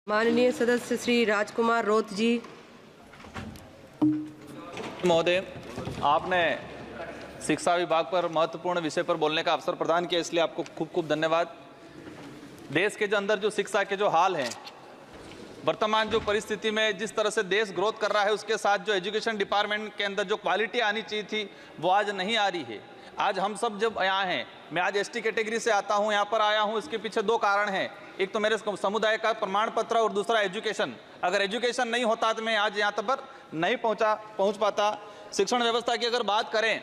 माननीय सदस्य श्री राजकुमार रोत जी। महोदय, आपने शिक्षा विभाग पर महत्वपूर्ण विषय पर बोलने का अवसर प्रदान किया, इसलिए आपको खूब खूब धन्यवाद। देश के जो अंदर जो शिक्षा के जो हाल हैं, वर्तमान जो परिस्थिति में जिस तरह से देश ग्रोथ कर रहा है, उसके साथ जो एजुकेशन डिपार्टमेंट के अंदर जो क्वालिटी आनी चाहिए थी वो आज नहीं आ रही है। आज हम सब जब यहाँ हैं, मैं आज एसटी कैटेगरी से आता हूँ, यहाँ पर आया हूँ, इसके पीछे दो कारण हैं। एक तो मेरे समुदाय का प्रमाण पत्र और दूसरा एजुकेशन। अगर एजुकेशन नहीं होता तो मैं आज यहाँ तक पर नहीं पहुँच पाता। शिक्षण व्यवस्था की अगर बात करें,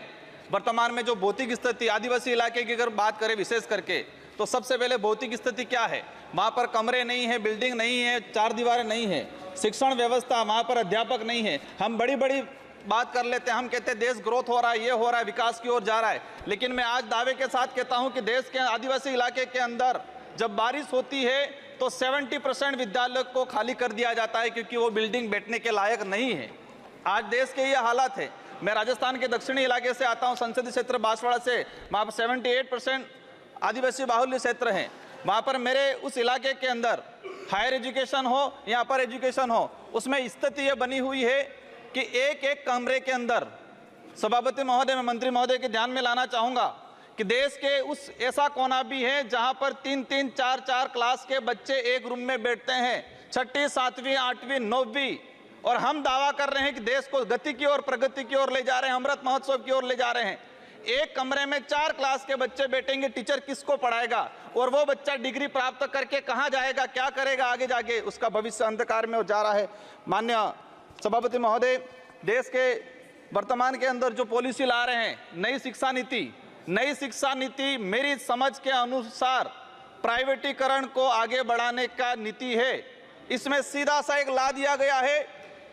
वर्तमान में जो भौतिक स्थिति आदिवासी इलाके की अगर बात करें विशेष करके, तो सबसे पहले भौतिक स्थिति क्या है? वहाँ पर कमरे नहीं है, बिल्डिंग नहीं है, चार दीवारें नहीं है। शिक्षण व्यवस्था, वहाँ पर अध्यापक नहीं है। हम बड़ी बड़ी बात कर लेते हैं, हम कहते हैं देश ग्रोथ हो रहा है, ये हो रहा है, विकास की ओर जा रहा है, लेकिन मैं आज दावे के साथ कहता हूँ कि देश के आदिवासी इलाके के अंदर जब बारिश होती है तो 70% विद्यालय को खाली कर दिया जाता है, क्योंकि वो बिल्डिंग बैठने के लायक नहीं है। आज देश के ये हालात है। मैं राजस्थान के दक्षिणी इलाके से आता हूँ, संसदीय क्षेत्र बांसवाड़ा से, वहाँ पर 78% आदिवासी बाहुल्य क्षेत्र हैं। वहाँ पर मेरे उस इलाके के अंदर हायर एजुकेशन हो या अपर एजुकेशन हो, उसमें स्थिति ये बनी हुई है कि एक एक कमरे के अंदर, सभापति महोदय, मैं मंत्री महोदय के ध्यान में लाना चाहूँगा कि देश के उस ऐसा कोना भी है जहाँ पर 3-3, 4-4 क्लास के बच्चे एक रूम में बैठते हैं, 6वीं, 7वीं, 8वीं, 9वीं, और हम दावा कर रहे हैं कि देश को गति की ओर, प्रगति की ओर ले जा रहे हैं, अमृत महोत्सव की ओर ले जा रहे हैं। एक कमरे में 4 क्लास के बच्चे बैठेंगे, टीचर किसको पढ़ाएगा? और वो बच्चा डिग्री प्राप्त करके कहाँ जाएगा, क्या करेगा आगे जाके? उसका भविष्य अंधकार में जा रहा है। माननीय सभापति महोदय, देश के वर्तमान के अंदर जो पॉलिसी ला रहे हैं, नई शिक्षा नीति मेरी समझ के अनुसार प्राइवेटीकरण को आगे बढ़ाने का नीति है। इसमें सीधा सा एक ला दिया गया है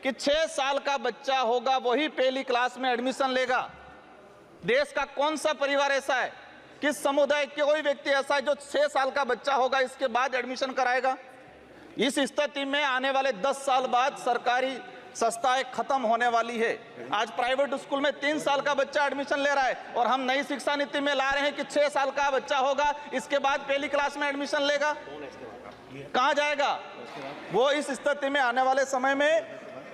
कि 6 साल का बच्चा होगा वही पहली क्लास में एडमिशन लेगा। देश का कौन सा परिवार ऐसा है, किस समुदाय के कोई व्यक्ति ऐसा है जो 6 साल का बच्चा होगा इसके बाद एडमिशन कराएगा? इस स्थिति में आने वाले 10 साल बाद सरकारी संस्थाएं खत्म होने वाली है। आज प्राइवेट स्कूल में 3 साल का बच्चा एडमिशन ले रहा है, और हम नई शिक्षा नीति में ला रहे हैं कि 6 साल का बच्चा होगा, इसके बाद पहली क्लास में एडमिशन लेगा। कहाँ जाएगा वो? इस स्थिति में आने वाले समय में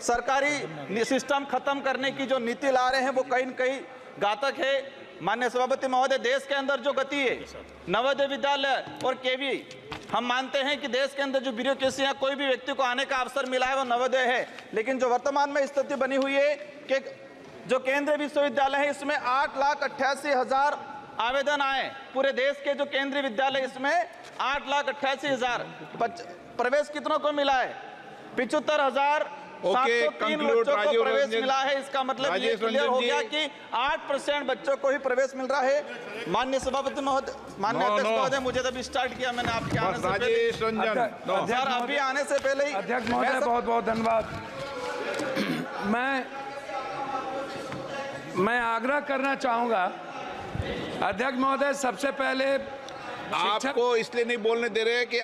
सरकारी सिस्टम खत्म करने की जो नीति ला रहे हैं वो कहीं न कहीं घातक है। माननीय सभापति महोदय, देश के अंदर जो गति है, नवोदय विद्यालय और केवी, हम मानते हैं कि देश के अंदर जो ब्यूरोक्रेसी है, कोई भी व्यक्ति को आने का अवसर मिला है वो नवोदय है, लेकिन जो वर्तमान में स्थिति बनी हुई है कि जो केंद्रीय विश्वविद्यालय है, इसमें 8,88,000 आवेदन आए। पूरे देश के जो केंद्रीय विद्यालय, इसमें 8,88,000 प्रवेश कितनों को मिला है? 75,703 बच्चों को प्रवेश मिला है। इसका मतलब ये क्लियर हो गया कि 8% बच्चों को ही प्रवेश मिल रहा है। माननीय सभापति महोदय, माननीय अध्यक्ष महोदय, मुझे तब स्टार्ट किया मैंने आपके आने से पहले, अभी आने से पहले ही। अध्यक्ष महोदय, बहुत बहुत धन्यवाद। मैं आग्रह करना चाहूंगा अध्यक्ष महोदय, सबसे पहले आपको इसलिए नहीं बोलने दे रहे कि